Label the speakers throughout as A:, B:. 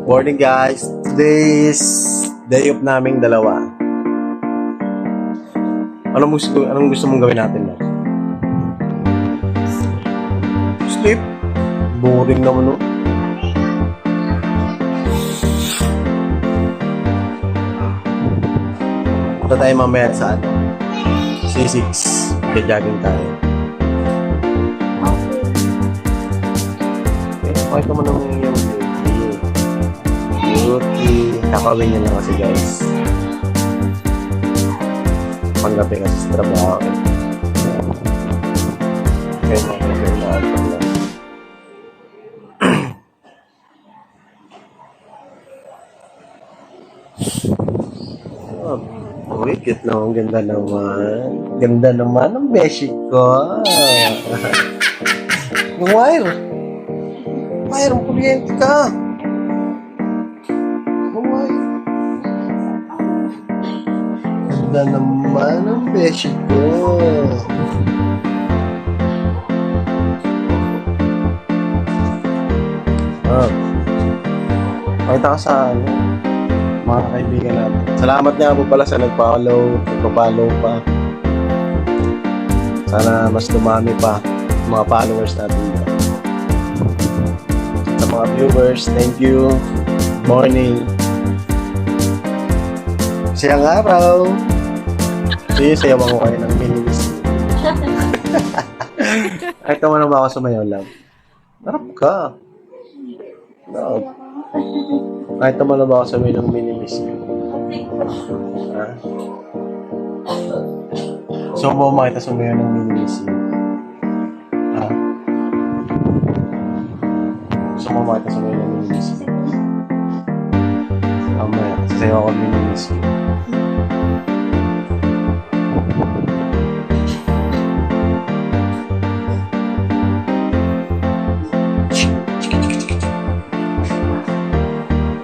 A: Morning guys. Today is day off naming dalawa. Anong gusto mong gawin natin na? Sleep? Boring naman, no? Punta tayo mamaya sa C6. Jogging tayo. Pakita mo naman yung beauty. Kakawin niya lang kasi guys. Panggabi kasi sa trabaho. Okay na. Uy, cute naman. Ganda naman. Ganda naman ang beshi ko. Yung wire. Mayroong kuryente ka. Wire. Ganda naman ang beshi ko. Pakita ka sa mga kaibigan natin. Salamat nga po pala sa nagpa-follow pa. Sana mas dumami pa mga followers natin. Sa mga viewers, thank you. Good morning. Siyang araw. Sige, sayawan ko kayo ng minimis. Ay, tama na ba ako sumayaw lang? Harap ka. No. Kahit naman na ba ako sabihin ng minimis yun? Ha? So, mo makita sumayo ng minimis yun? Ha? So, mo makita sumayo ng minimis yun? Mamaya, sasayo ako ng minimis yun.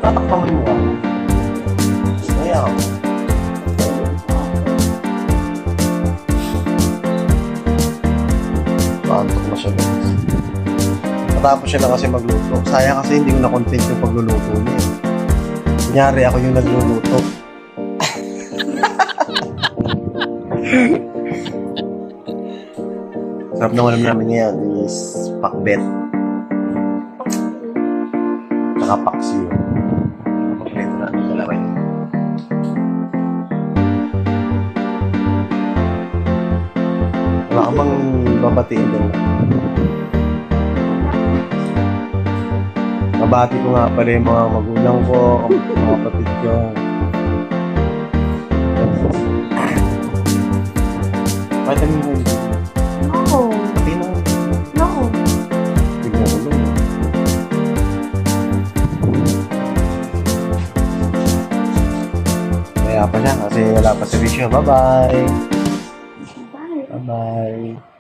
A: Tatakpan mo ka. Ayaw. Paantok na siya guys. Matapos siya na kasi magluto. Sayang kasi hindi ko na-content yung pagluluto niya. Kunyari ako yung nagluluto. Sarap na alam namin yan is pakbet. Tsaka paksiyo. Kompleto na ang dalawa yun. Wala ka bang babatiin din na? Mabati ko nga pala yung mga magulang ko, mga kapatid ko. Bakit ang mga yun?
B: No.
A: Pati na.
B: No.
A: Tignan ko lang. Kaya pa siya kasi wala pa servisyo. Bye-bye!
B: Bye.
A: Bye-bye!